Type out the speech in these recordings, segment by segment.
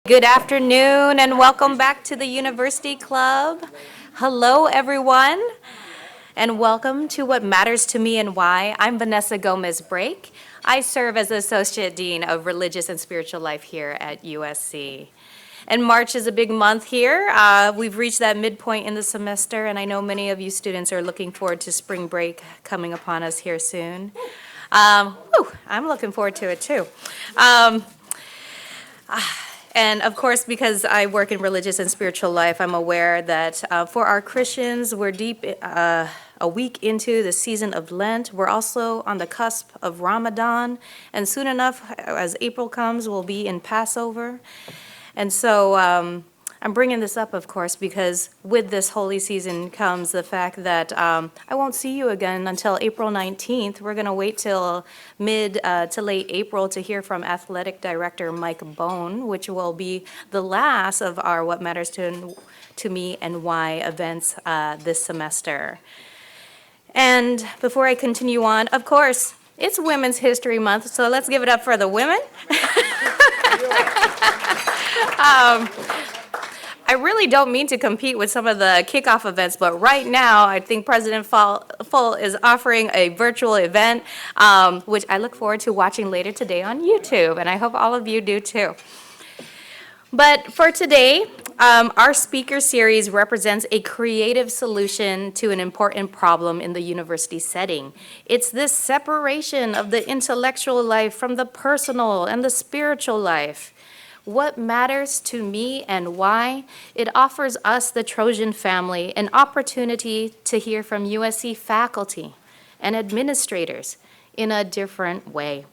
Good afternoon and welcome back to the University Club. Hello, everyone, and welcome to What Matters to Me and Why. I'm Vanessa Gomez-Brake. I serve as Associate Dean of Religious and Spiritual Life here at USC. And March is a big month here. We've reached that midpoint in the semester, and I know many of you students are looking forward to spring break coming upon us here soon. I'm looking forward to it too. And of course, because I work in religious and spiritual life, I'm aware that for our Christians, we're deep a week into the season of Lent. We're also on the cusp of Ramadan, and soon enough, as April comes, we'll be in Passover. And so I'm bringing this up, of course, because with this holy season comes the fact that I won't see you again until April 19th. We're going to wait till mid to late April to hear from Athletic Director Mike Bone, which will be the last of our What Matters to Me and Why events this semester. And before I continue on, of course, it's Women's History Month, so let's give it up for the women. I really don't mean to compete with some of the kickoff events, but right now, I think President Full is offering a virtual event, which I look forward to watching later today on YouTube, and I hope all of you do too. But for today, our speaker series represents a creative solution to an important problem in the university setting. It's this separation of the intellectual life from the personal and the spiritual life. What matters to me and why? It offers us, the Trojan family, an opportunity to hear from USC faculty and administrators in a different way.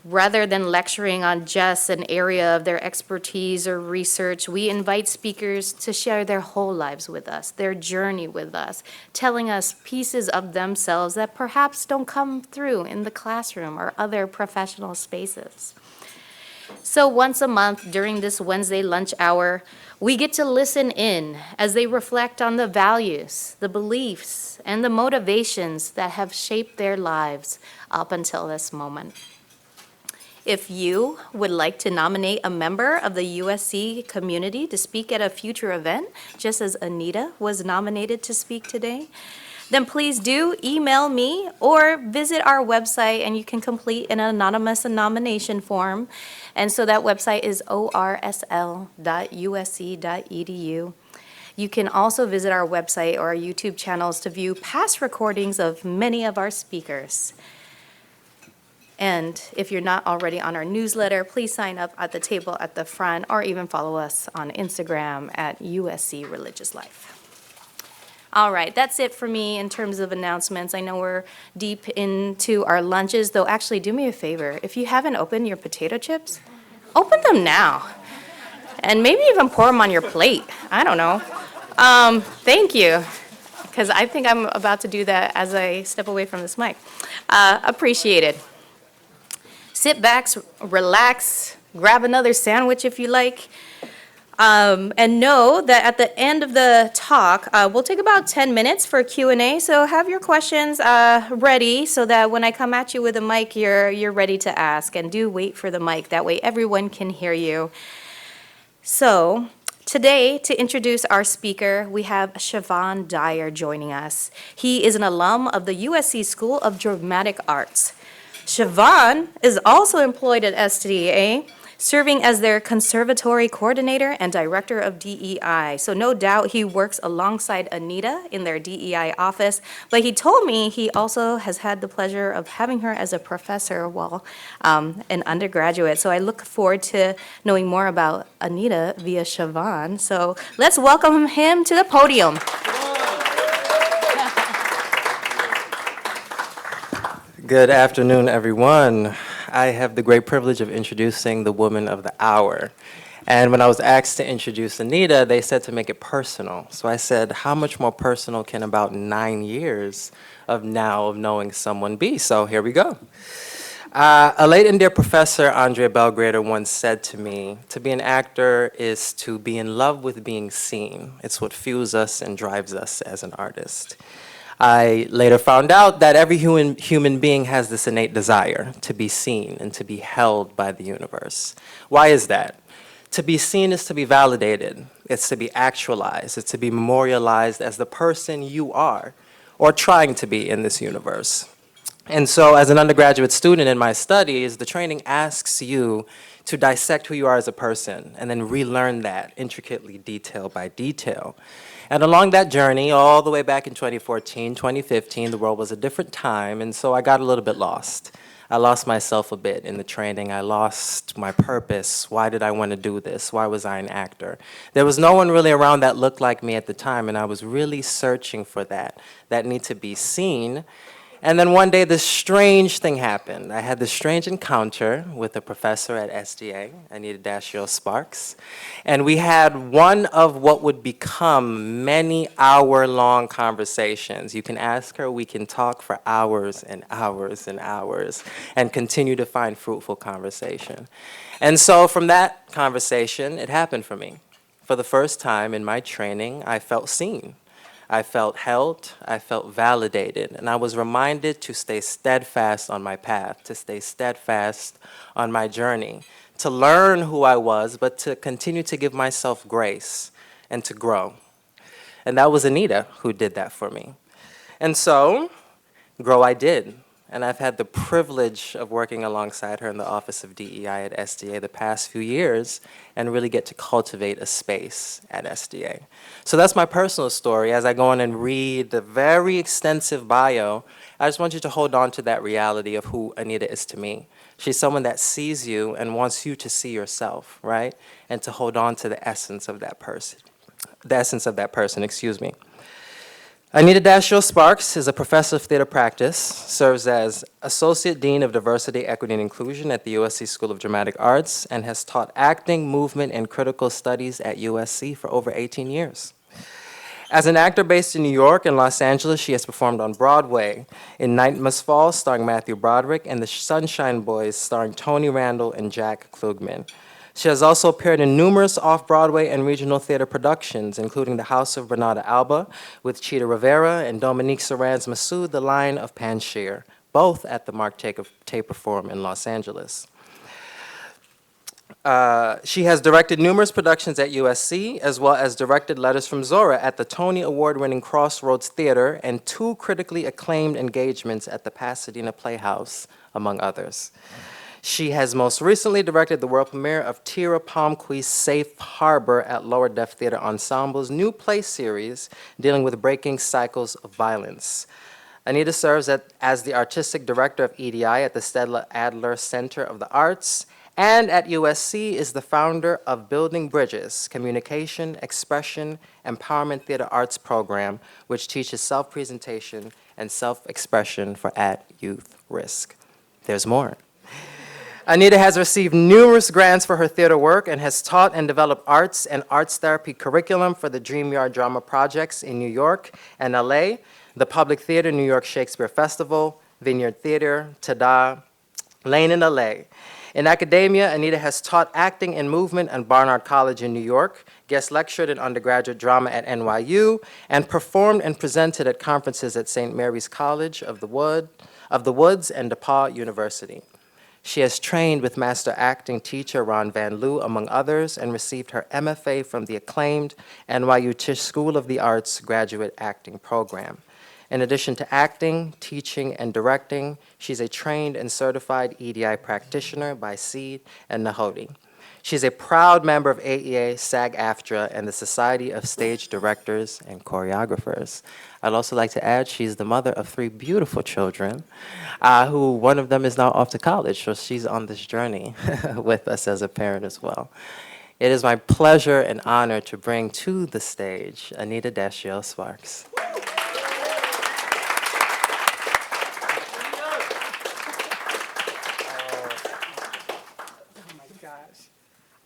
Rather than lecturing on just an area of their expertise or research, we invite speakers to share their whole lives with us, their journey with us, telling us pieces of themselves that perhaps don't come through in the classroom or other professional spaces. So once a month during this Wednesday lunch hour, we get to listen in as they reflect on the values, the beliefs, and the motivations that have shaped their lives up until this moment. If you would like to nominate a member of the USC community to speak at a future event, just as Anita was nominated to speak today, then please do email me or visit our website and you can complete an anonymous nomination form. And so that website is orsl.usc.edu. You can also visit our website or our YouTube channels to view past recordings of many of our speakers. And if you're not already on our newsletter, please sign up at the table at the front or even follow us on Instagram at USC Religious Life. All right, that's it for me in terms of announcements. I know we're deep into our lunches, though actually do me a favor. If you haven't opened your potato chips, open them now. And maybe even pour them on your plate. I don't know. Thank you, because I think I'm about to do that as I step away from this mic. Appreciate it. Sit back, relax, grab another sandwich if you like. And know that at the end of the talk, we'll take about 10 minutes for Q&A. So have your questions ready so that when I come at you with a mic, you're ready to ask. And do wait for the mic. That way everyone can hear you. So today, to introduce our speaker, we have Siobhan Dyer joining us. He is an alum of the USC School of Dramatic Arts. Siobhan is also employed at SDA, serving as their conservatory coordinator and director of DEI. So no doubt he works alongside Anita in their DEI office, but he told me he also has had the pleasure of having her as a professor while an undergraduate. So I look forward to knowing more about Anita via Siobhan. So let's welcome him to the podium. Good afternoon, everyone. I have the great privilege of introducing the woman of the hour. And when I was asked to introduce Anita, they said to make it personal. So I said, how much more personal can about 9 years of knowing someone be? So here we go. A late and dear professor, Andre Belgrader, once said to me, to be an actor is to be in love with being seen. It's what fuels us and drives us as an artist. I later found out that every human being has this innate desire to be seen and to be held by the universe. Why is that? To be seen is to be validated. It's to be actualized. It's to be memorialized as the person you are, or trying to be in this universe. And so, as an undergraduate student in my studies, the training asks you to dissect who you are as a person and then relearn that intricately, detail by detail. And along that journey, all the way back in 2014, 2015, the world was a different time, and so I got a little bit lost. I lost myself a bit in the training. I lost my purpose. Why did I want to do this? Why was I an actor? There was no one really around that looked like me at the time, and I was really searching for that need to be seen. And then one day, this strange thing happened. I had this strange encounter with a professor at SDA, Anita Dashiell Sparks, and we had one of what would become many hour-long conversations. You can ask her, we can talk for hours and hours and hours and continue to find fruitful conversation. And so from that conversation, it happened for me. For the first time in my training, I felt seen. I felt held, I felt validated, and I was reminded to stay steadfast on my path, to stay steadfast on my journey, to learn who I was, but to continue to give myself grace and to grow. And that was Anita who did that for me. And so, grow I did. And I've had the privilege of working alongside her in the Office of DEI at SDA the past few years and really get to cultivate a space at SDA. So that's my personal story. As I go on and read the very extensive bio, I just want you to hold on to that reality of who Anita is to me. She's someone that sees you and wants you to see yourself, right? And to hold on to the essence of that person. Anita Dashiell Sparks is a professor of theater practice, serves as Associate Dean of Diversity, Equity, and Inclusion at the USC School of Dramatic Arts, and has taught acting, movement, and critical studies at USC for over 18 years. As an actor based in New York and Los Angeles, she has performed on Broadway in Night Must Fall, starring Matthew Broderick, and The Sunshine Boys, starring Tony Randall and Jack Klugman. She has also appeared in numerous off-Broadway and regional theater productions, including The House of Bernarda Alba with Chita Rivera and Dominique Saran's Masood, The Lion of Panjshir, both at the Mark Taper Forum in Los Angeles. She has directed numerous productions at USC, as well as directed Letters from Zora at the Tony Award-winning Crossroads Theater and 2 critically acclaimed engagements at the Pasadena Playhouse, among others. She has most recently directed the world premiere of Tira Palmquist's Safe Harbor at Lower Deaf Theater Ensemble's new play series dealing with breaking cycles of violence. Anita serves as the artistic director of EDI at the Stella Adler Center of the Arts, and at USC is the founder of Building Bridges, Communication, Expression, Empowerment Theater Arts program, which teaches self-presentation and self-expression for at-youth risk. There's more. Anita has received numerous grants for her theater work and has taught and developed arts and arts therapy curriculum for the Dream Yard Drama Projects in New York and LA, the Public Theater New York Shakespeare Festival, Vineyard Theater, Tada, Lane in LA. In academia, Anita has taught acting and movement at Barnard College in New York, guest lectured in undergraduate drama at NYU, and performed and presented at conferences at St. Mary's College of the Woods and DePaul University. She has trained with master acting teacher Ron Van Loo, among others, and received her MFA from the acclaimed NYU Tisch School of the Arts graduate acting program. In addition to acting, teaching, and directing, she's a trained and certified EDI practitioner by Seed and Nahodi. She's a proud member of AEA, SAG-AFTRA, and the Society of Stage Directors and Choreographers. I'd also like to add she's the mother of 3 beautiful children, who one of them is now off to college, so she's on this journey with us as a parent as well. It is my pleasure and honor to bring to the stage Anita Dashiell Sparks.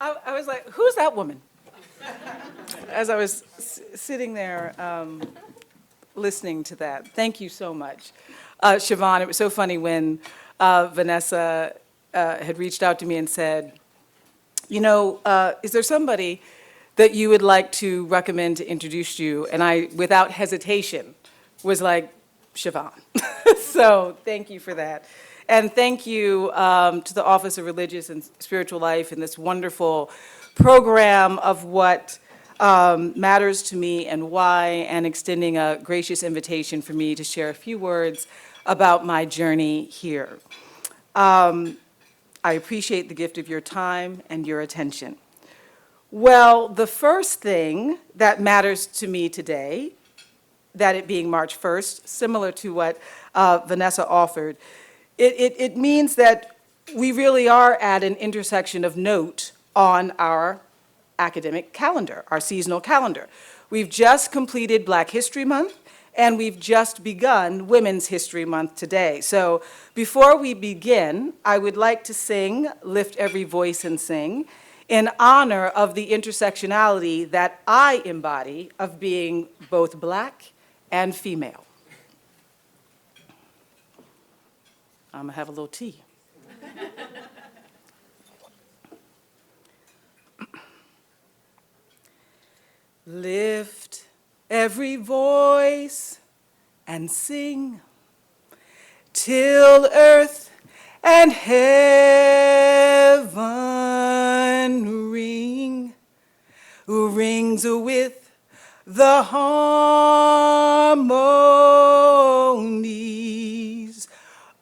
I was like, who's that woman? As I was sitting there listening to that. Thank you so much. Siobhan, it was so funny when Vanessa had reached out to me and said, you know, is there somebody that you would like to recommend to introduce you? And I, without hesitation, was like, Siobhan. So thank you for that. And thank you to the Office of Religious and Spiritual Life and this wonderful program of what matters to me and why, and extending a gracious invitation for me to share a few words about my journey here. I appreciate the gift of your time and your attention. Well, the first thing that matters to me today, that it being March 1st, similar to what Vanessa offered, it means that we really are at an intersection of note on our academic calendar, our seasonal calendar. We've just completed Black History Month, and we've just begun Women's History Month today. So before we begin, I would like to sing, Lift Every Voice and Sing, in honor of the intersectionality that I embody of being both Black and female. I'm gonna have a little tea. Lift every voice and sing till earth and heaven rings with the harmonies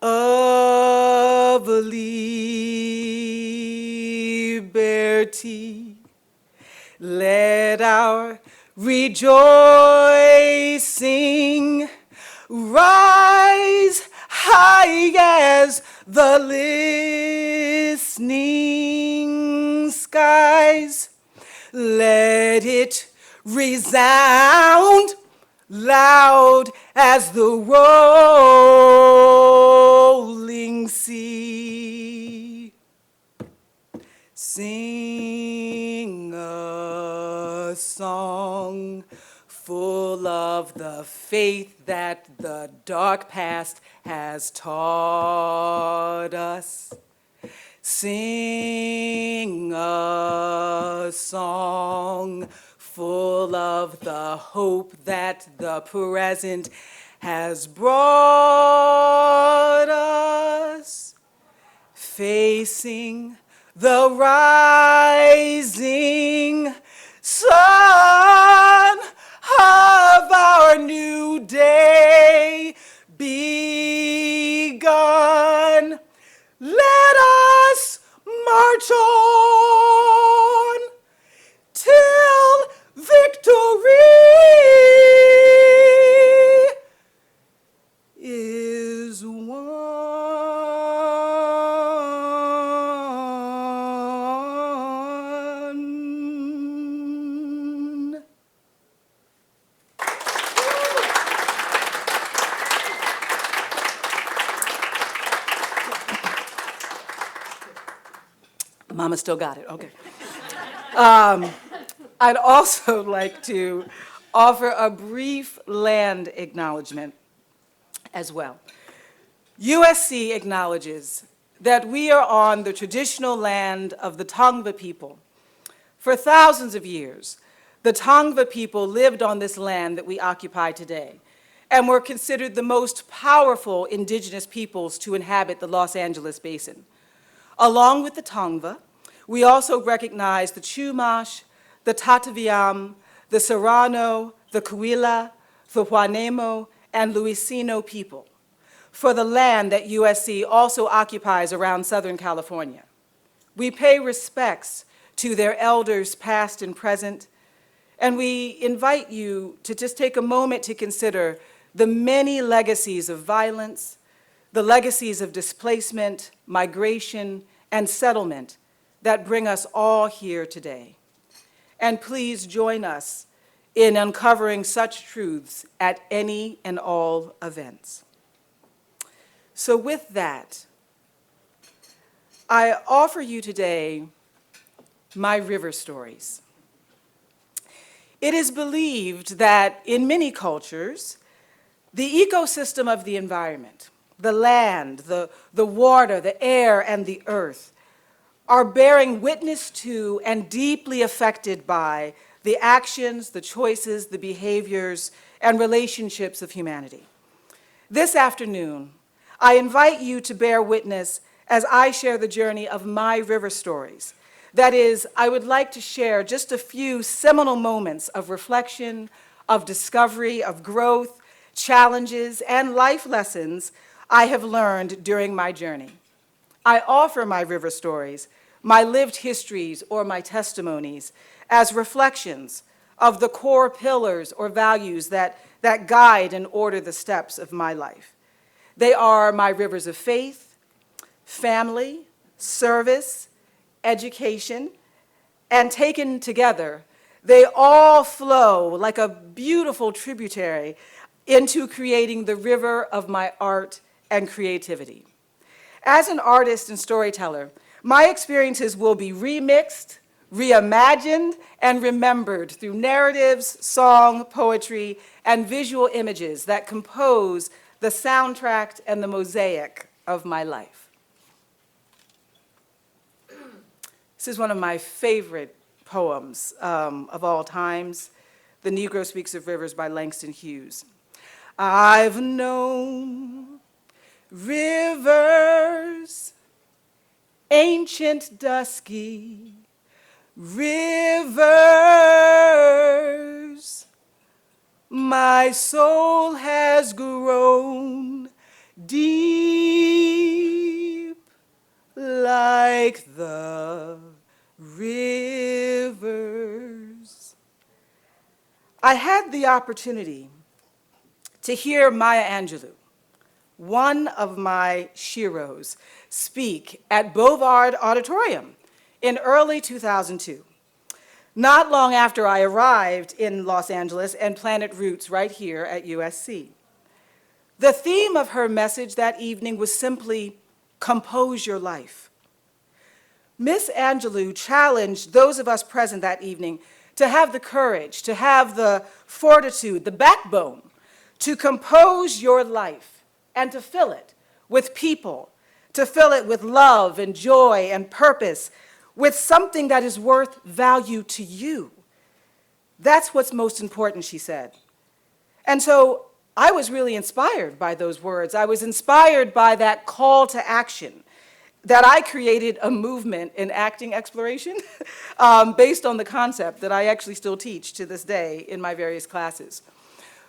of liberty. Let our rejoicing rise high as the listening skies. Let it resound loud as the rolling sea. Sing a song full of the faith that the dark past has taught us. Sing a song full of the hope that the present has brought us. Facing the rising sun of our new day begun. Let us march on till victory is won. Mama still got it, okay. I'd also like to offer a brief land acknowledgement as well. USC acknowledges that we are on the traditional land of the Tongva people. For thousands of years, the Tongva people lived on this land that we occupy today and were considered the most powerful indigenous peoples to inhabit the Los Angeles basin. Along with the Tongva, we also recognize the Chumash, the Tataviam, the Serrano, the Cahuilla, the Juanemo, and Luiseno people for the land that USC also occupies around Southern California. We pay respects to their elders past and present, and we invite you to just take a moment to consider the many legacies of violence, the legacies of displacement, migration, and settlement that bring us all here today. And please join us in uncovering such truths at any and all events. So with that, I offer you today my river stories. It is believed that in many cultures, the ecosystem of the environment, the land, the water, the air, and the earth are bearing witness to and deeply affected by the actions, the choices, the behaviors, and relationships of humanity. This afternoon, I invite you to bear witness as I share the journey of my river stories That is, I would like to share just a few seminal moments of reflection, of discovery, of growth, challenges, and life lessons I have learned during my journey. I offer my river stories, my lived histories, or my testimonies as reflections of the core pillars or values that guide and order the steps of my life. They are my rivers of faith, family, service, education, and taken together, they all flow like a beautiful tributary into creating the river of my art and creativity. As an artist and storyteller, my experiences will be remixed, reimagined, and remembered through narratives, song, poetry, and visual images that compose the soundtrack and the mosaic of my life. This is one of my favorite poems of all times, The Negro Speaks of Rivers by Langston Hughes. I've known rivers, ancient dusky rivers, my soul has grown deep like the rivers. I had the opportunity to hear Maya Angelou, one of my sheroes, speak at Bovard Auditorium in early 2002, not long after I arrived in Los Angeles and planted roots right here at USC. The theme of her message that evening was simply, compose your life. Miss Angelou challenged those of us present that evening to have the courage, to have the fortitude, the backbone, to compose your life and to fill it with people, to fill it with love and joy and purpose, with something that is worth value to you. That's what's most important, she said. And so I was really inspired by those words. I was inspired by that call to action, that I created a movement in acting exploration based on the concept that I actually still teach to this day in my various classes.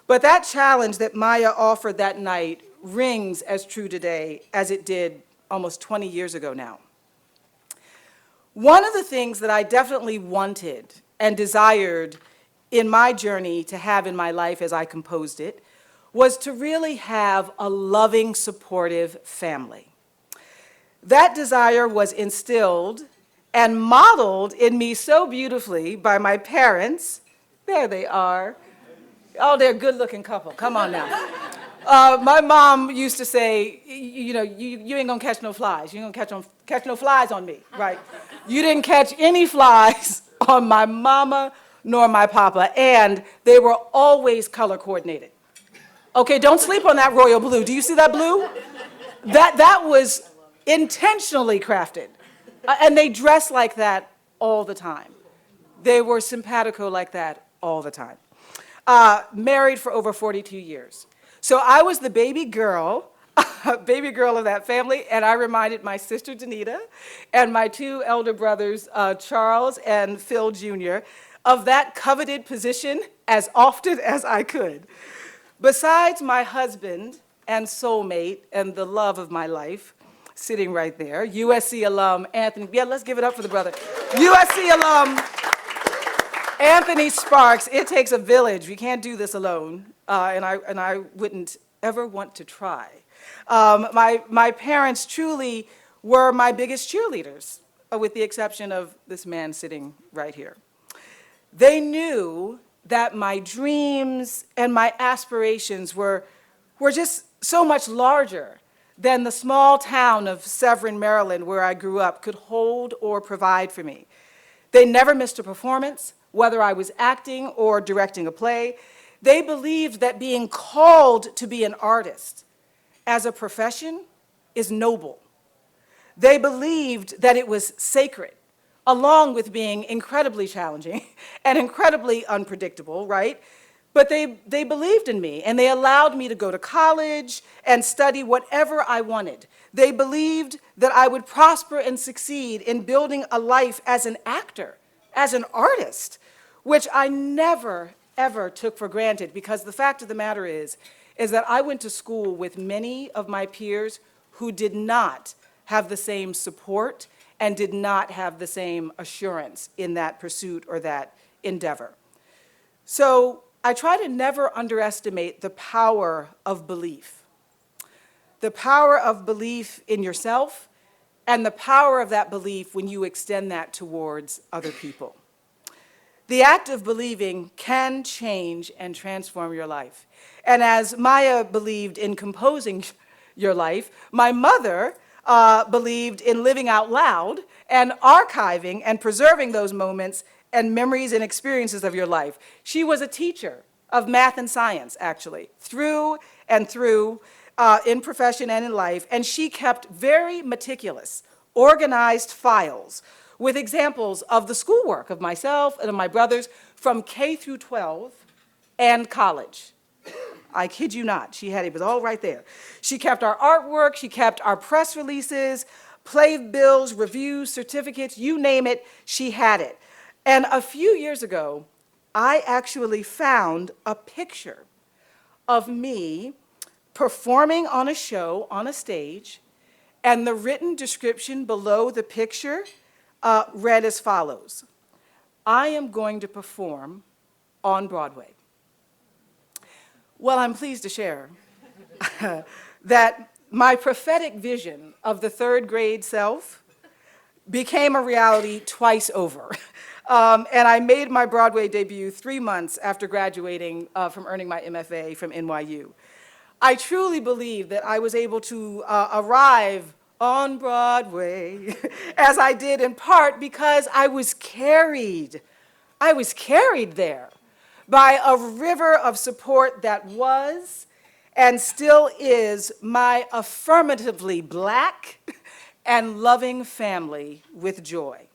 But that challenge that Maya offered that night rings as true today as it did almost 20 years ago now. One of the things that I definitely wanted and desired in my journey to have in my life as I composed it was to really have a loving, supportive family. That desire was instilled and modeled in me so beautifully by my parents. There they are. Oh, they're a good-looking couple. Come on now. My mom used to say, you know, you ain't gonna catch no flies. You ain't gonna catch no flies on me, right? You didn't catch any flies on my mama nor my papa, and they were always color coordinated. Okay, don't sleep on that royal blue. Do you see that blue? That was intentionally crafted. And they dressed like that all the time. They were simpatico like that all the time. Married for over 42 years. So I was the baby girl of that family, and I reminded my sister Anita and my two elder brothers, Charles and Phil Jr., of that coveted position as often as I could. Besides my husband and soulmate and the love of my life, sitting right there, USC alum Anthony, yeah, let's give it up for the brother. USC alum Anthony Sparks. It takes a village. We can't do this alone, and I wouldn't ever want to try. My parents truly were my biggest cheerleaders, with the exception of this man sitting right here. They knew that my dreams and my aspirations were just so much larger than the small town of Severin, Maryland, where I grew up, could hold or provide for me. They never missed a performance, whether I was acting or directing a play. They believed that being called to be an artist as a profession is noble. They believed that it was sacred, along with being incredibly challenging and incredibly unpredictable, right? But they believed in me, and they allowed me to go to college and study whatever I wanted. They believed that I would prosper and succeed in building a life as an actor, as an artist, which I never, ever took for granted, because the fact of the matter is that I went to school with many of my peers who did not have the same support and did not have the same assurance in that pursuit or that endeavor. So I try to never underestimate the power of belief. The power of belief in yourself and the power of that belief when you extend that towards other people. The act of believing can change and transform your life. And as Maya believed in composing your life, my mother believed in living out loud and archiving and preserving those moments and memories and experiences of your life. She was a teacher of math and science, actually, through and through, in profession and in life, and she kept very meticulous, organized files with examples of the schoolwork of myself and of my brothers from K through 12 and college. I kid you not, it was all right there. She kept our artwork, she kept our press releases, play bills, reviews, certificates, you name it, she had it. And a few years ago, I actually found a picture of me performing on a show on a stage, and the written description below the picture read as follows: I am going to perform on Broadway. Well, I'm pleased to share that my prophetic vision of the third grade self became a reality twice over. And I made my Broadway debut 3 months after graduating from earning my MFA from NYU. I truly believe that I was able to arrive on Broadway as I did in part because I was carried there by a river of support that was and still is my affirmatively Black and loving family with joy.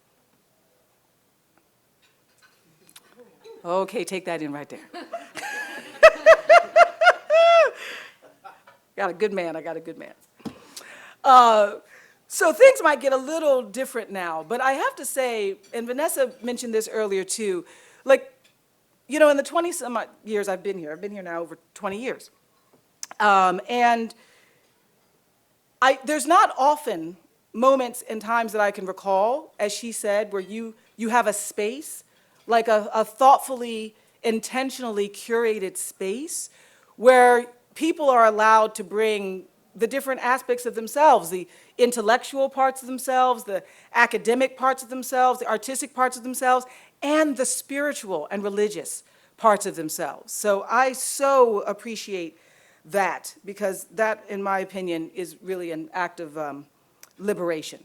Okay, take that in right there. Got a good man, I got a good man. So things might get a little different now, but I have to say, and Vanessa mentioned this earlier too, like, you know, in the 20-some years I've been here now over 20 years. And there's not often moments and times that I can recall, as she said, where you have a space, like a thoughtfully, intentionally curated space, where people are allowed to bring the different aspects of themselves, the intellectual parts of themselves, the academic parts of themselves, the artistic parts of themselves, and the spiritual and religious parts of themselves. So I so appreciate that, because that, in my opinion, is really an act of liberation.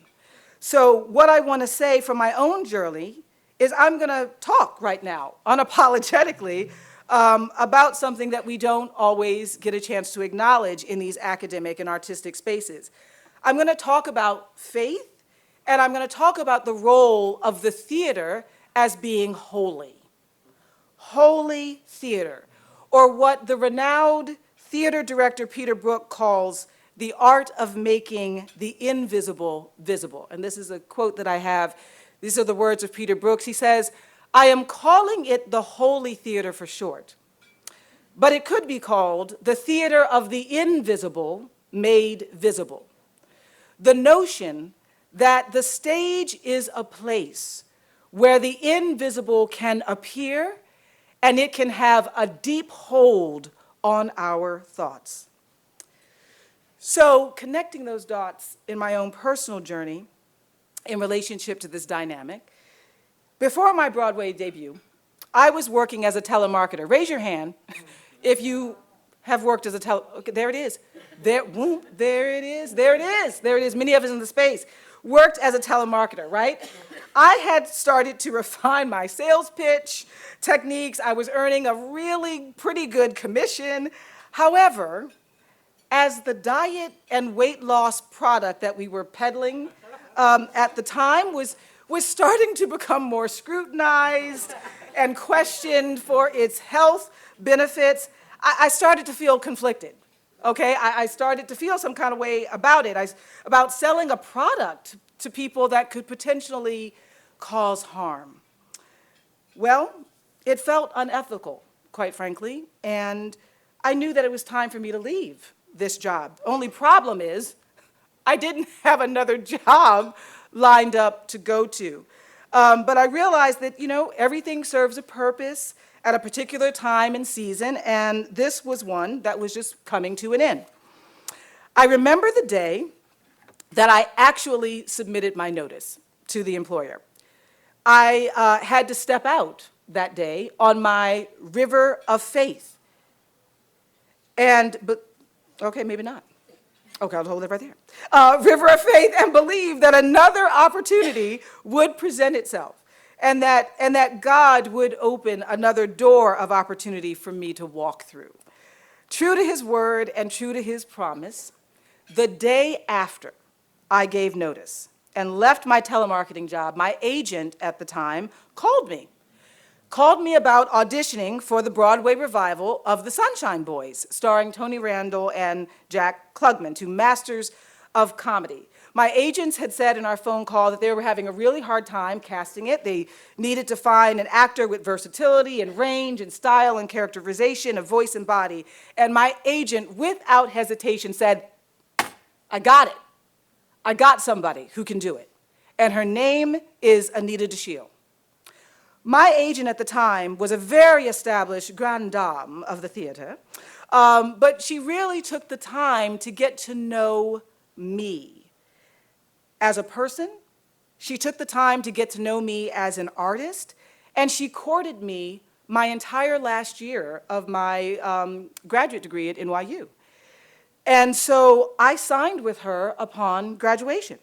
So what I want to say from my own journey is I'm going to talk right now, unapologetically, about something that we don't always get a chance to acknowledge in these academic and artistic spaces. I'm going to talk about faith, and I'm going to talk about the role of the theater as being holy. Holy theater, or what the renowned theater director Peter Brook calls the art of making the invisible visible. And this is a quote that I have. These are the words of Peter Brooks. He says, I am calling it the holy theater for short, but it could be called the theater of the invisible made visible. The notion that the stage is a place where the invisible can appear and it can have a deep hold on our thoughts. So connecting those dots in my own personal journey in relationship to this dynamic, before my Broadway debut, I was working as a telemarketer. Raise your hand if you have worked as a okay, there it is. There it is. Many of us in the space worked as a telemarketer, right? I had started to refine my sales pitch techniques. I was earning a really pretty good commission. However, as the diet and weight loss product that we were peddling at the time was starting to become more scrutinized and questioned for its health benefits, I started to feel conflicted. Okay, I started to feel some kind of way about it, about selling a product to people that could potentially cause harm. Well, it felt unethical, quite frankly, and I knew that it was time for me to leave this job. Only problem is, I didn't have another job lined up to go to. But I realized that, everything serves a purpose at a particular time and season, and this was one that was just coming to an end. I remember the day that I actually submitted my notice to the employer. I had to step out that day on my river of faith. Okay, maybe not. Okay, I'll hold it right there. River of faith, and believe that another opportunity would present itself, and that God would open another door of opportunity for me to walk through. True to his word and true to his promise, the day after I gave notice and left my telemarketing job, my agent at the time called me about auditioning for the Broadway revival of The Sunshine Boys, starring Tony Randall and Jack Klugman, two masters of comedy. My agents had said in our phone call that they were having a really hard time casting it. They needed to find an actor with versatility and range and style and characterization of voice and body. And my agent, without hesitation, said, I got it. I got somebody who can do it. And her name is Anita Dashiell. My agent at the time was a very established grande dame of the theater, but she really took the time to get to know me as a person. She took the time to get to know me as an artist, and she courted me my entire last year of my graduate degree at NYU. And so I signed with her upon graduation.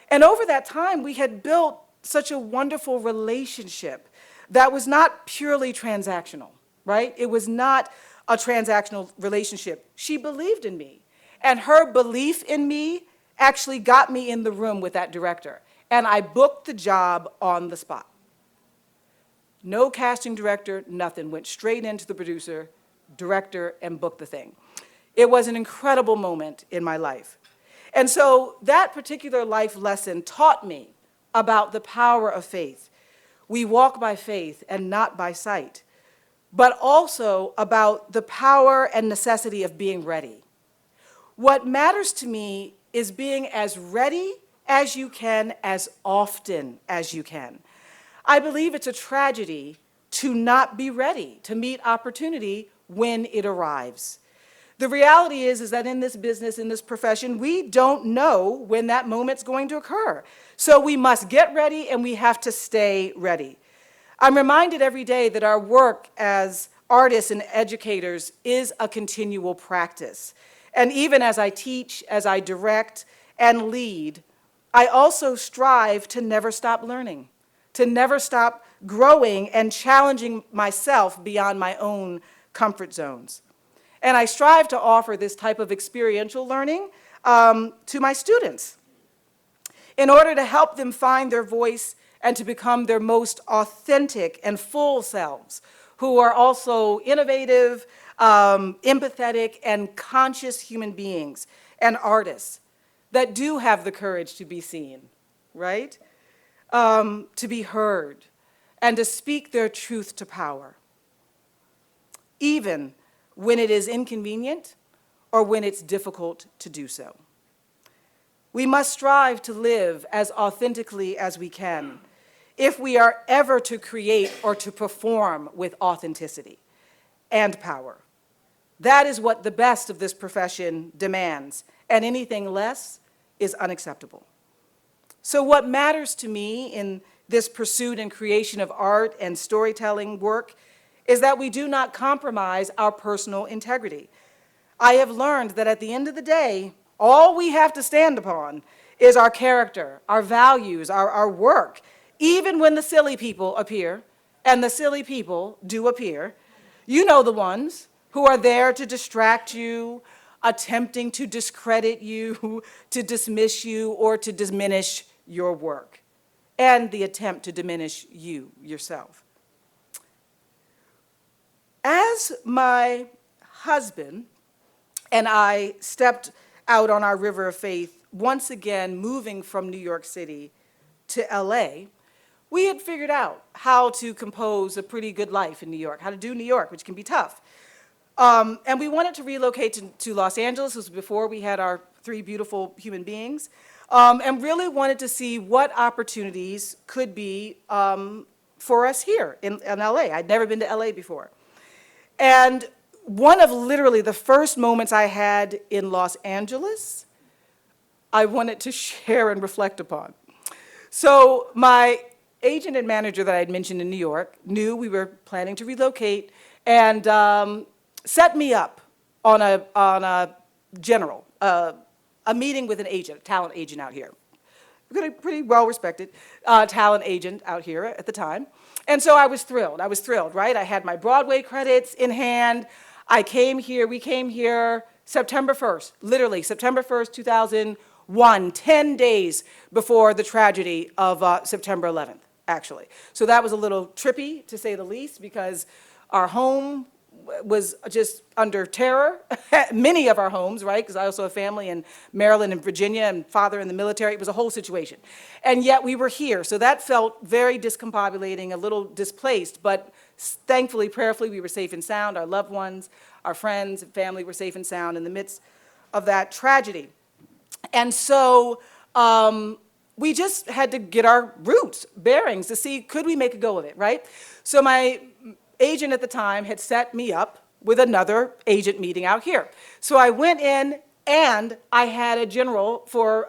And over that time, we had built such a wonderful relationship that was not purely transactional, right? It was not a transactional relationship. She believed in me, and her belief in me actually got me in the room with that director, and I booked the job on the spot. No casting director, nothing. Went straight into the producer, director, and booked the thing. It was an incredible moment in my life. And so that particular life lesson taught me about the power of faith. We walk by faith and not by sight, but also about the power and necessity of being ready. What matters to me is being as ready as you can, as often as you can. I believe it's a tragedy to not be ready to meet opportunity when it arrives. The reality is that in this business, in this profession, we don't know when that moment's going to occur. So we must get ready, and we have to stay ready. I'm reminded every day that our work as artists and educators is a continual practice. And even as I teach, as I direct and lead, I also strive to never stop learning, to never stop growing and challenging myself beyond my own comfort zones. And I strive to offer this type of experiential learning to my students in order to help them find their voice and to become their most authentic and full selves, who are also innovative, empathetic, and conscious human beings and artists that do have the courage to be seen, right? To be heard, and to speak their truth to power, even when it is inconvenient or when it's difficult to do so. We must strive to live as authentically as we can if we are ever to create or to perform with authenticity and power. That is what the best of this profession demands, and anything less is unacceptable. So what matters to me in this pursuit and creation of art and storytelling work is that we do not compromise our personal integrity. I have learned that at the end of the day, all we have to stand upon is our character, our values, our work, even when the silly people appear, and the silly people do appear. You know the ones who are there to distract you, attempting to discredit you, to dismiss you, or to diminish your work, and the attempt to diminish you yourself. As my husband and I stepped out on our river of faith, once again moving from New York City to LA, we had figured out how to compose a pretty good life in New York, how to do New York, which can be tough. And we wanted to relocate to Los Angeles. This was before we had our 3 beautiful human beings, and really wanted to see what opportunities could be for us here in LA. I'd never been to LA before. And one of literally the first moments I had in Los Angeles, I wanted to share and reflect upon. So my agent and manager that I had mentioned in New York knew we were planning to relocate and set me up on a general, a meeting with an agent, a talent agent out here. Pretty well-respected talent agent out here at the time. And so I was thrilled, right? I had my Broadway credits in hand. We came here September 1st, literally September 1st, 2001, 10 days before the tragedy of September 11th, actually. So that was a little trippy, to say the least, because our home was just under terror. Many of our homes, right? Because I also have family in Maryland and Virginia and father in the military. It was a whole situation. And yet we were here. So that felt very discombobulating, a little displaced, but thankfully, prayerfully, we were safe and sound. Our loved ones, our friends and family were safe and sound in the midst of that tragedy. And so we just had to get our roots, bearings, to see could we make a go of it, right? So my agent at the time had set me up with another agent meeting out here. So I went in and I had a general for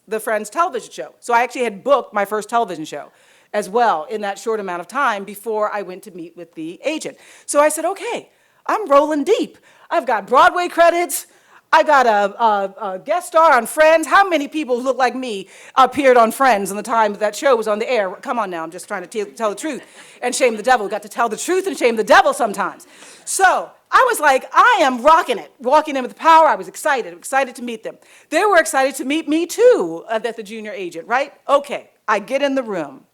the Friends television show. So I actually had booked my first television show as well in that short amount of time before I went to meet with the agent. So I said, okay, I'm rolling deep. I've got Broadway credits. I got a guest star on Friends. How many people who look like me appeared on Friends in the time that show was on the air? Come on now, I'm just trying to tell the truth and shame the devil. We got to tell the truth and shame the devil sometimes. So I was like, I am rocking it, walking in with power. I was excited to meet them. They were excited to meet me too, at the junior agent, right? Okay, I get in the room.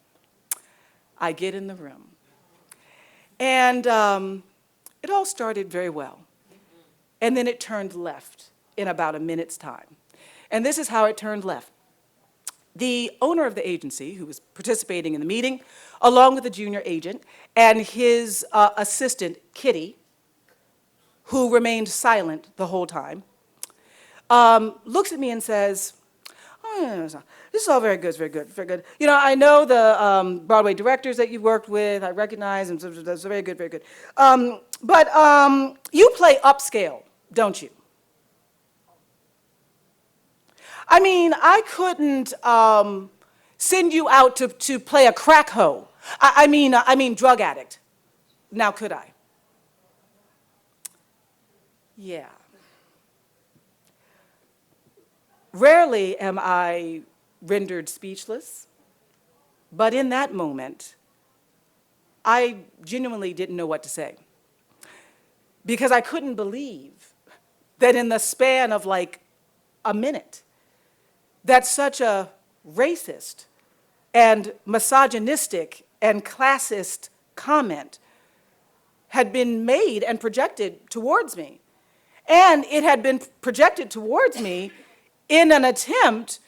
And it all started very well. And then it turned left in about a minute's time. And this is how it turned left. The owner of the agency, who was participating in the meeting, along with the junior agent, and his assistant, Kitty, who remained silent the whole time, looks at me and says, oh, this is all very good, very good, very good. You know, I know the Broadway directors that you've worked with, I recognize them, that's very good, very good. But you play upscale, don't you? I mean, I couldn't send you out to play a crack hoe. I mean drug addict. Now could I? Yeah. Rarely am I rendered speechless, but in that moment, I genuinely didn't know what to say. Because I couldn't believe that in the span of like a minute, that such a racist and misogynistic and classist comment had been made and projected towards me. And it had been projected towards me in an attempt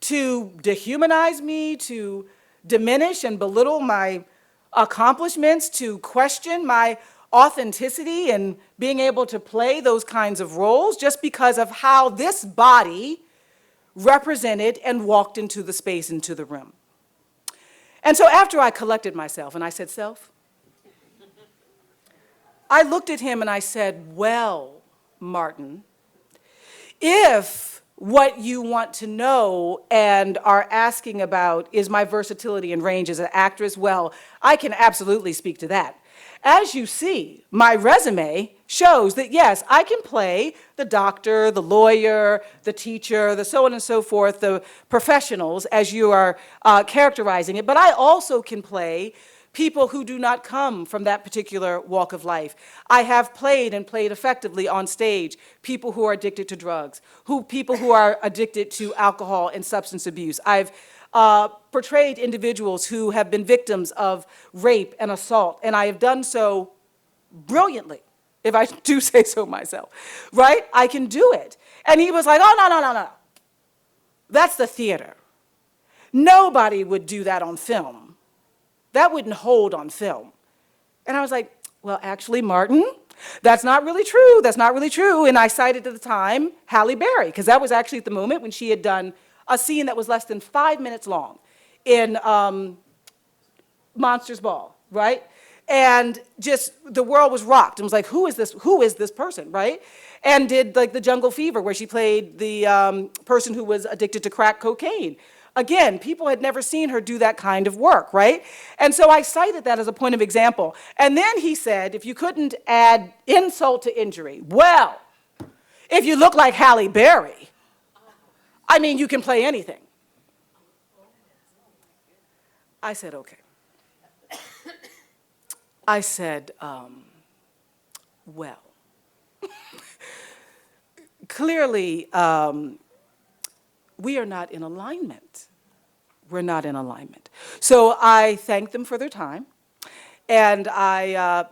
to dehumanize me, to diminish and belittle my accomplishments, to question my authenticity and being able to play those kinds of roles just because of how this body represented and walked into the space, into the room. And so after I collected myself and I said, self, I looked at him and I said, well, Martin, if what you want to know and are asking about is my versatility and range as an actress, well, I can absolutely speak to that. As you see, my resume shows that, yes, I can play the doctor, the lawyer, the teacher, the so on and so forth, the professionals, as you are characterizing it, but I also can play people who do not come from that particular walk of life. I have played and played effectively on stage people who are addicted to drugs, people who are addicted to alcohol and substance abuse. I've portrayed individuals who have been victims of rape and assault, and I have done so brilliantly, if I do say so myself, right? I can do it. And he was like, oh, no, no, no, no. That's the theater. Nobody would do that on film. That wouldn't hold on film. And I was like, well, actually, Martin, that's not really true. That's not really true. And I cited at the time Halle Berry, because that was actually at the moment when she had done a scene that was less than 5 minutes long in Monsters Ball, right? And just the world was rocked and was like, who is this person, right? And did like the Jungle Fever, where she played the person who was addicted to crack cocaine. Again, people had never seen her do that kind of work, right? And so I cited that as a point of example. And then he said, if you couldn't add insult to injury, well, if you look like Halle Berry, I mean, you can play anything. I said, okay. I said, well, clearly, we are not in alignment. We're not in alignment. So I thanked them for their time, and I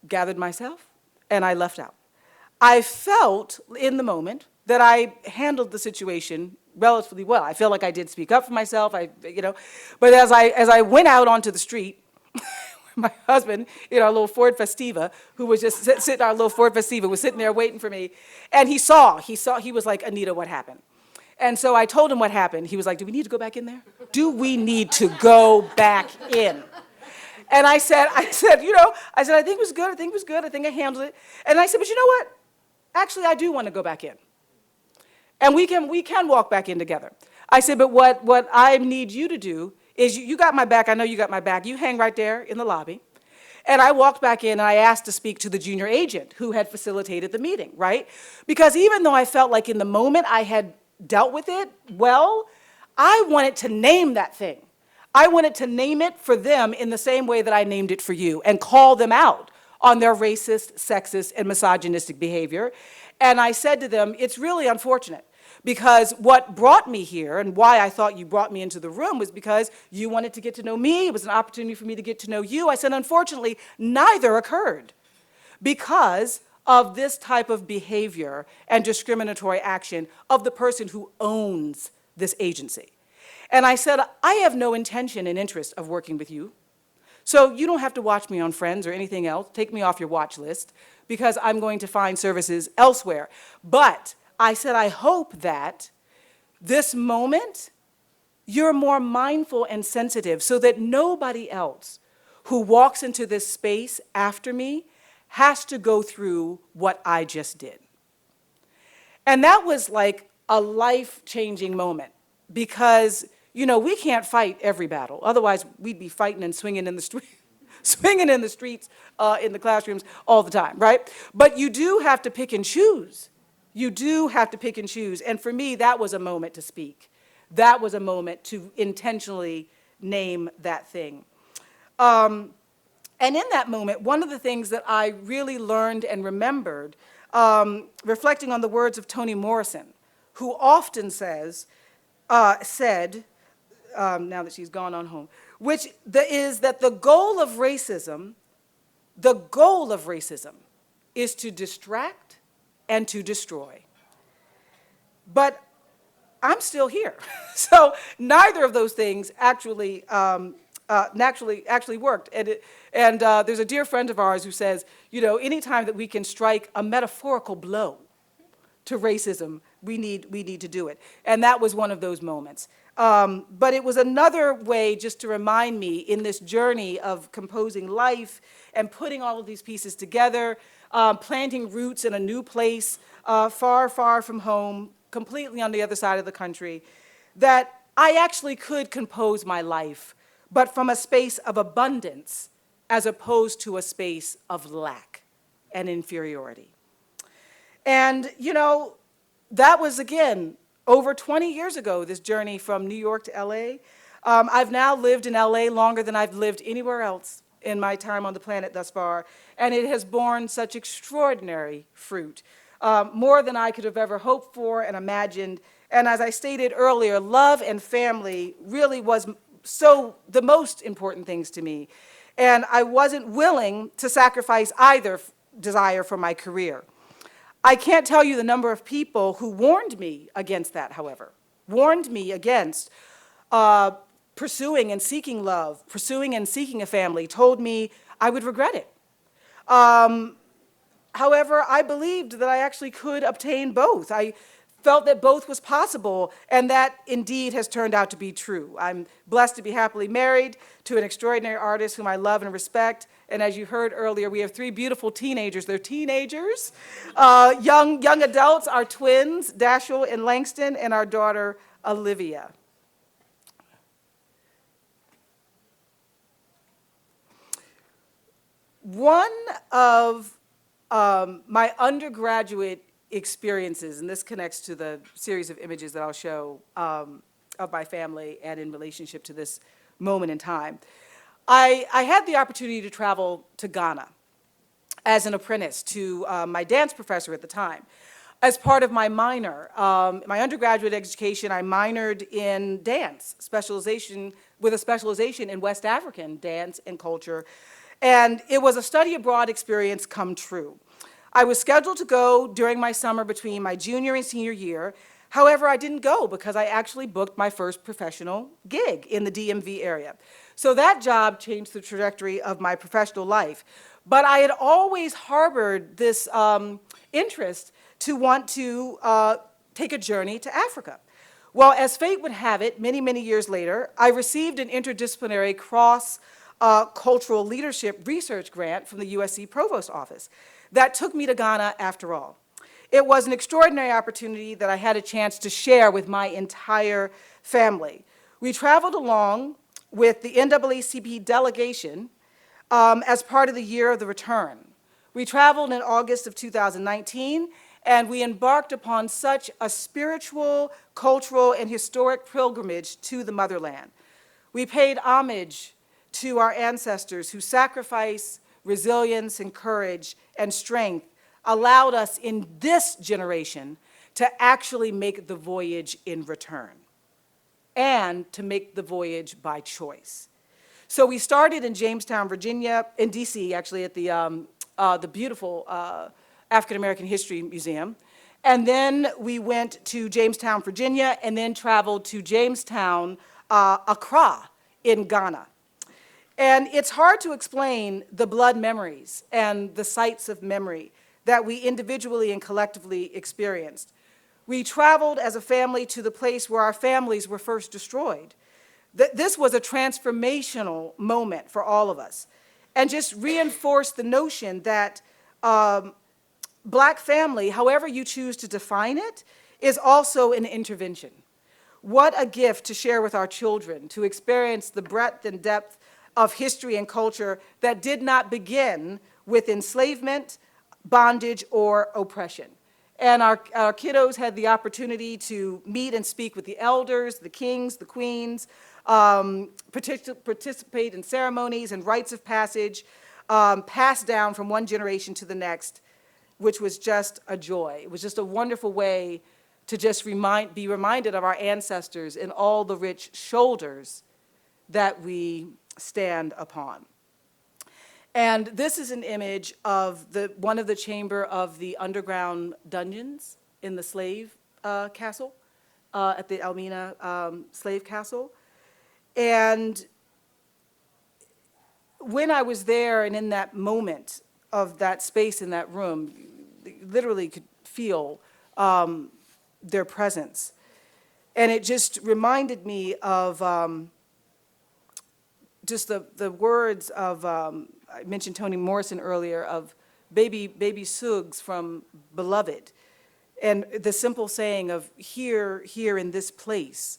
gathered myself, and I left out. I felt in the moment that I handled the situation relatively well. I felt like I did speak up for myself, but as I went out onto the street, my husband, in our little Ford Festiva, who was just sitting, our little Ford Festiva, was sitting there waiting for me, and he was like, Anita, what happened? And so I told him what happened. He was like, do we need to go back in there? Do we need to go back in? And I said, I think it was good, I think I handled it. And I said, but you know what? Actually, I do want to go back in. And we can walk back in together. I said, but what I need you to do is, you got my back, I know you got my back, you hang right there in the lobby. And I walked back in and I asked to speak to the junior agent who had facilitated the meeting, right? Because even though I felt like in the moment I had dealt with it well, I wanted to name that thing. I wanted to name it for them in the same way that I named it for you, and call them out on their racist, sexist, and misogynistic behavior. And I said to them, it's really unfortunate, because what brought me here and why I thought you brought me into the room was because you wanted to get to know me. It was an opportunity for me to get to know you. I said, unfortunately, neither occurred because of this type of behavior and discriminatory action of the person who owns this agency. And I said, I have no intention and interest of working with you. So you don't have to watch me on Friends or anything else. Take me off your watch list, because I'm going to find services elsewhere. But I said, I hope that this moment you're more mindful and sensitive, so that nobody else who walks into this space after me has to go through what I just did. And that was like a life-changing moment, because, we can't fight every battle. Otherwise, we'd be fighting and swinging in the street, swinging in the streets, in the classrooms all the time, right? But you do have to pick and choose. You do have to pick and choose. And for me, that was a moment to speak. That was a moment to intentionally name that thing. And in that moment, one of the things that I really learned and remembered, reflecting on the words of Toni Morrison, who often said, now that she's gone on home, is that the goal of racism is to distract and to destroy. But I'm still here. So neither of those things actually worked. And there's a dear friend of ours who says, anytime that we can strike a metaphorical blow to racism, we need to do it. And that was one of those moments. But it was another way just to remind me in this journey of composing life and putting all of these pieces together, planting roots in a new place, far, far from home, completely on the other side of the country, that I actually could compose my life, but from a space of abundance as opposed to a space of lack and inferiority. And, that was, again, over 20 years ago, this journey from New York to LA. I've now lived in LA longer than I've lived anywhere else in my time on the planet thus far, and it has borne such extraordinary fruit, more than I could have ever hoped for and imagined. And as I stated earlier, love and family really was the most important things to me. and I wasn't willing to sacrifice either desire for my career. I can't tell you the number of people who warned me against that, however, warned me against pursuing and seeking love, pursuing and seeking a family, told me I would regret it. However, I believed that I actually could obtain both. I felt that both was possible, and that indeed has turned out to be true. I'm blessed to be happily married to an extraordinary artist whom I love and respect. And as you heard earlier, we have 3 beautiful teenagers. They're teenagers. Young adults, our twins, Dashiell and Langston, and our daughter, Olivia. One of my undergraduate experiences, and this connects to the series of images that I'll show of my family and in relationship to this moment in time. I had the opportunity to travel to Ghana as an apprentice to my dance professor at the time. As part of my minor, my undergraduate education, I minored in dance, with a specialization in West African dance and culture. And it was a study abroad experience come true. I was scheduled to go during my summer between my junior and senior year. However, I didn't go because I actually booked my first professional gig in the DMV area. So that job changed the trajectory of my professional life. But I had always harbored this interest to want to take a journey to Africa. Well, as fate would have it, many, many years later, I received an interdisciplinary cross-cultural leadership research grant from the USC Provost Office that took me to Ghana after all. It was an extraordinary opportunity that I had a chance to share with my entire family. We traveled along with the NAACP delegation as part of the Year of the Return. We traveled in August of 2019, and we embarked upon such a spiritual, cultural, and historic pilgrimage to the motherland. We paid homage to our ancestors whose sacrifice, resilience, and courage and strength allowed us in this generation to actually make the voyage in return and to make the voyage by choice. So we started in Jamestown, Virginia, in DC, actually, at the beautiful African American History Museum. And then we went to Jamestown, Virginia, and then traveled to Jamestown, Accra in Ghana. And it's hard to explain the blood memories and the sites of memory that we individually and collectively experienced. We traveled as a family to the place where our families were first destroyed. This was a transformational moment for all of us, and just reinforced the notion that Black family, however you choose to define it, is also an intervention. What a gift to share with our children, to experience the breadth and depth of history and culture that did not begin with enslavement, bondage, or oppression. And our kiddos had the opportunity to meet and speak with the elders, the kings, the queens, participate in ceremonies and rites of passage, passed down from one generation to the next, which was just a joy. It was just a wonderful way to just be reminded of our ancestors and all the rich shoulders that we stand upon. And this is an image of one of the chamber of the underground dungeons in the slave castle, at the Elmina slave castle. And when I was there and in that moment of that space in that room, you literally could feel their presence. And it just reminded me of just the words of, I mentioned Toni Morrison earlier, of baby Suggs from Beloved. And the simple saying of here in this place,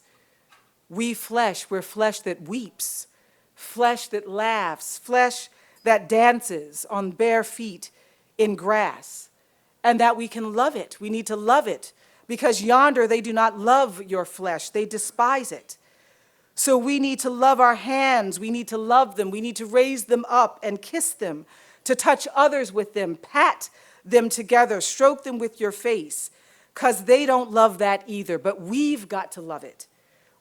we're flesh that weeps, flesh that laughs, flesh that dances on bare feet in grass, and that we can love it. We need to love it, because yonder they do not love your flesh, they despise it. So we need to love our hands, we need to love them, we need to raise them up and kiss them, to touch others with them, pat them together, stroke them with your face, because they don't love that either, but we've got to love it.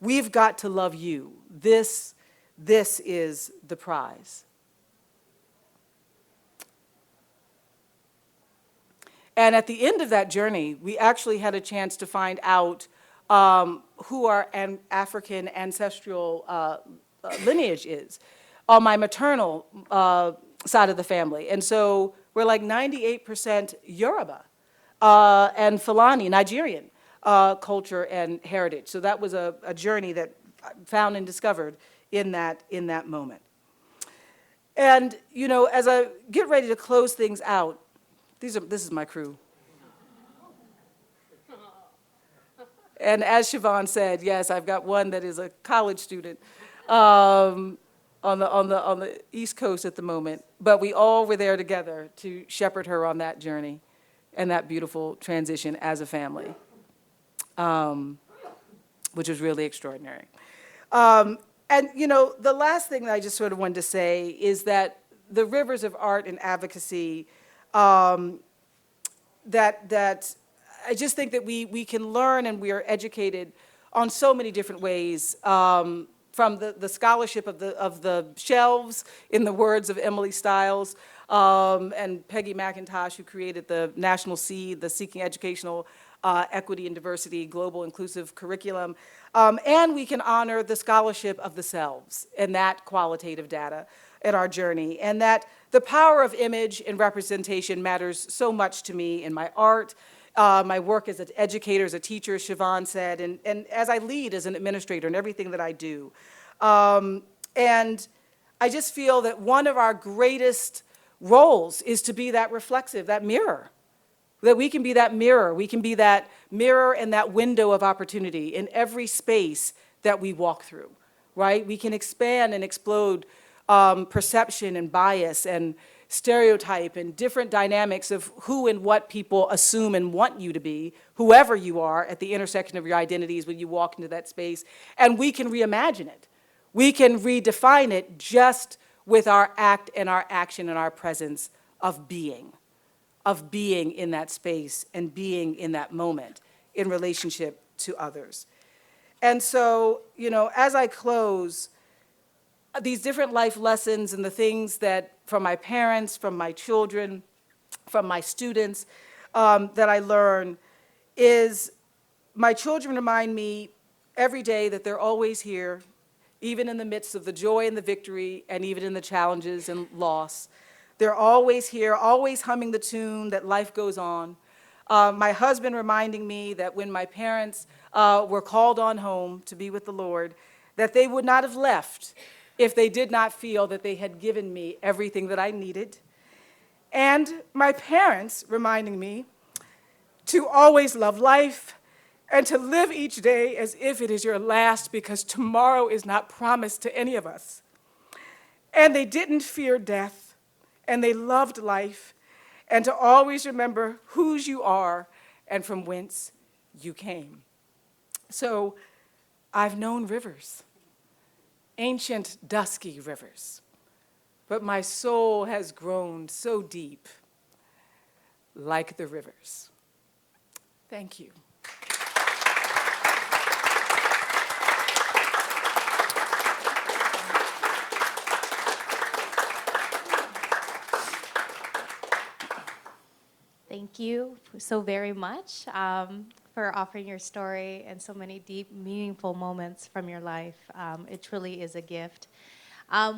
We've got to love you. This is the prize. And at the end of that journey, we actually had a chance to find out who our African ancestral lineage is on my maternal side of the family. And so we're like 98% Yoruba and Fulani, Nigerian culture and heritage. So that was a journey that I found and discovered in that moment. And, you know, as I get ready to close things out, this is my crew. And as Siobhan said, yes, I've got one that is a college student on the East Coast at the moment. But we all were there together to shepherd her on that journey and that beautiful transition as a family, which was really extraordinary. And, you know, the last thing that I just sort of wanted to say is that the rivers of art and advocacy, that I just think that we can learn and we are educated on so many different ways, from the scholarship of the shelves, in the words of Emily Stiles and Peggy McIntosh, who created the National SEED, the Seeking Educational Equity and Diversity Global Inclusive Curriculum. And we can honor the scholarship of the selves and that qualitative data in our journey. And that the power of image and representation matters so much to me in my art, my work as an educator, as a teacher, as Siobhan said, and as I lead as an administrator in everything that I do. And I just feel that one of our greatest roles is to be that reflexive, that mirror. That we can be that mirror. We can be that mirror and that window of opportunity in every space that we walk through, right? We can expand and explode perception and bias and stereotype and different dynamics of who and what people assume and want you to be, whoever you are at the intersection of your identities when you walk into that space. And we can reimagine it. We can redefine it just with our act and our action and our presence of being in that space and being in that moment in relationship to others. And so, you know, as I close, these different life lessons and the things that from my parents, from my children, from my students that I learn is my children remind me every day that they're always here, even in the midst of the joy and the victory and even in the challenges and loss. They're always here, always humming the tune that life goes on. My husband reminding me that when my parents were called on home to be with the Lord, that they would not have left if they did not feel that they had given me everything that I needed. And my parents reminding me to always love life and to live each day as if it is your last, because tomorrow is not promised to any of us. And they didn't fear death. And they loved life, and to always remember whose you are and from whence you came. So I've known rivers, ancient, dusky rivers, but my soul has grown so deep, like the rivers. Thank you. Thank you so very much for offering your story and so many deep, meaningful moments from your life. It truly is a gift.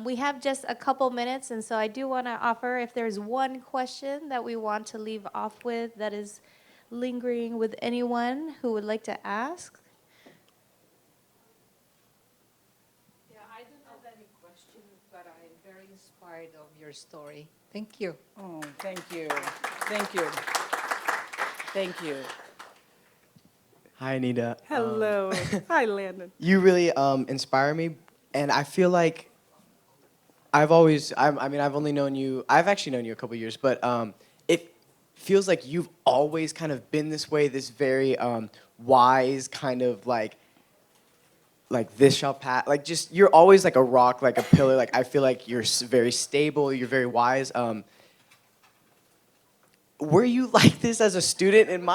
We have just a couple minutes, and so I do want to offer, if there's one question that we want to leave off with that is lingering with anyone who would like to ask. Yeah, I don't have any questions, but I'm very inspired of your story. Thank you. Oh, thank you. Thank you. Thank you. Hi, Anita. Hello. Hi, Landon. You really inspire me, and I feel like I've only known you, I've actually known you a couple years, but it feels like you've always kind of been this way, this very wise kind of like this shall pass, like just, you're always like a rock, like a pillar, like I feel like you're very stable, you're very wise. Were you like this as a student in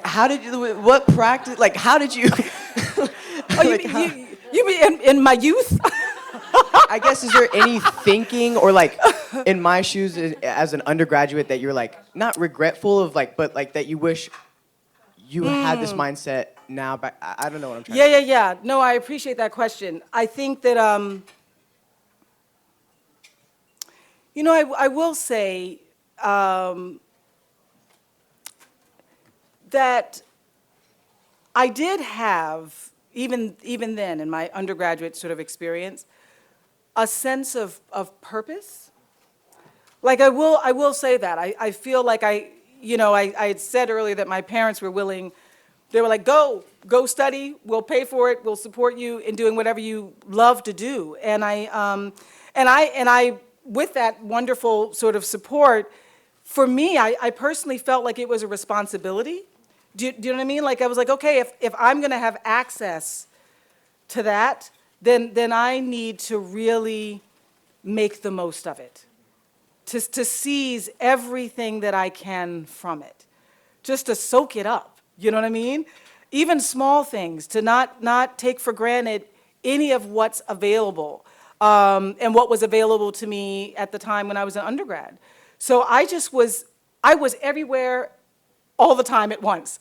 how did you, what practice, like how did you? Oh, you mean in my youth? I guess, is there any thinking or like in my shoes as an undergraduate that you're like not regretful of like, but like that you wish you had this mindset now? Back, I don't know what I'm trying to say. Yeah. No, I appreciate that question. I think that, I will say that I did have, even then in my undergraduate sort of experience, a sense of purpose. Like I will say that. I feel like I had said earlier that my parents were willing, they were like, go study, we'll pay for it, we'll support you in doing whatever you love to do. And I, with that wonderful sort of support, for me, I personally felt like it was a responsibility. Do you know what I mean? Like I was like, okay, if I'm gonna have access to that, then I need to really make the most of it. To seize everything that I can from it, just to soak it up, you know what I mean? Even small things, to not take for granted any of what's available, and what was available to me at the time when I was an undergrad. So I was everywhere all the time at once.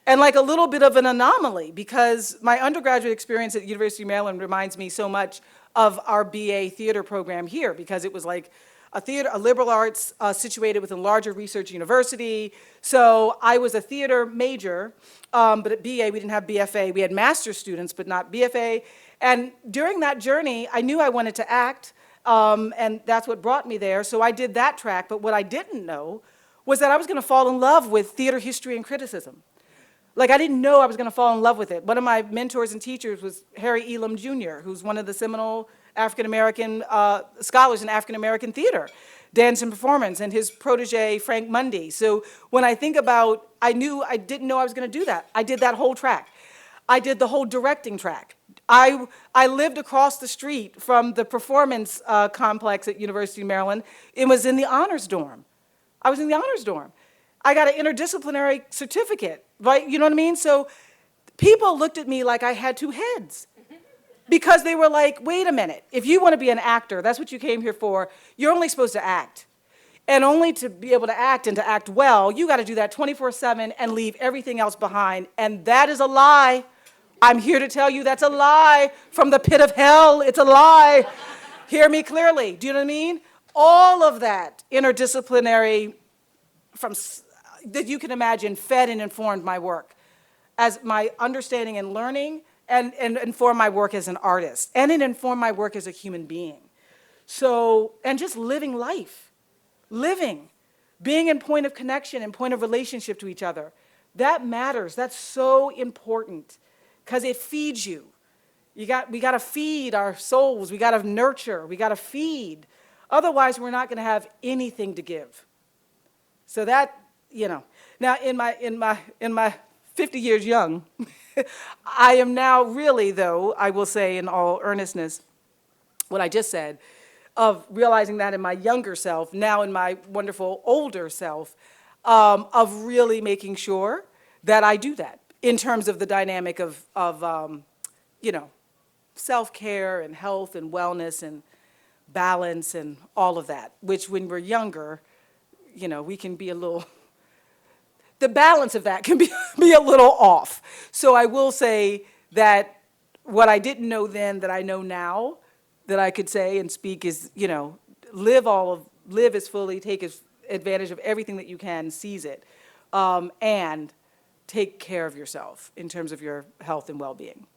And like a little bit of an anomaly, because my undergraduate experience at the University of Maryland reminds me so much of our BA theater program here, because it was like a liberal arts situated within a larger research university. So I was a theater major, but at BA we didn't have BFA. We had master's students, but not BFA. And during that journey, I knew I wanted to act, and that's what brought me there. So I did that track, but what I didn't know was that I was gonna fall in love with theater history and criticism. Like, I didn't know I was gonna fall in love with it. One of my mentors and teachers was Harry Elam Jr., who's one of the seminal African-American scholars in African-American theater, dance and performance, and his protege, Frank Mundy. So when I think about, I didn't know I was gonna do that. I did that whole track. I did the whole directing track. I lived across the street from the performance complex at University of Maryland. It was in the honors dorm. I was in the honors dorm. I got an interdisciplinary certificate, right? You know what I mean? So people looked at me like I had two heads, because they were like, wait a minute, if you want to be an actor, that's what you came here for, you're only supposed to act. And only to be able to act and to act well, you got to do that 24/7 and leave everything else behind. And that is a lie. I'm here to tell you that's a lie from the pit of hell. It's a lie. Hear me clearly. Do you know what I mean? All of that interdisciplinary that you can imagine fed and informed my work as my understanding and learning, and informed my work as an artist, and it informed my work as a human being. So, and just living life, being in point of connection and point of relationship to each other. That matters. That's so important, because it feeds you. We got to feed our souls. We got to nurture. We got to feed. Otherwise, we're not going to have anything to give. So that, now in my 50 years young, I am now really, though, I will say in all earnestness, what I just said, of realizing that in my younger self, now in my wonderful older self, of really making sure that I do that in terms of the dynamic of self-care and health and wellness and balance and all of that, which when we're younger, we can be a little, the balance of that can be a little off. So I will say that what I didn't know then that I know now, that I could say and speak is, live as fully, take advantage of everything that you can, seize it, and take care of yourself in terms of your health and well-being.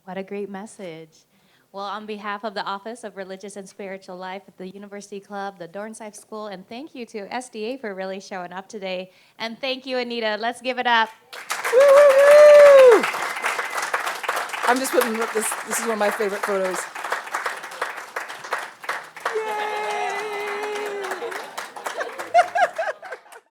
What a great message. Well, on behalf of the Office of Religious and Spiritual Life at the University Club, the Dornsife School, and thank you to SDA for really showing up today. And thank you, Anita. Let's give it up. Woo, woo, woo! I'm just putting this is one of my favorite photos.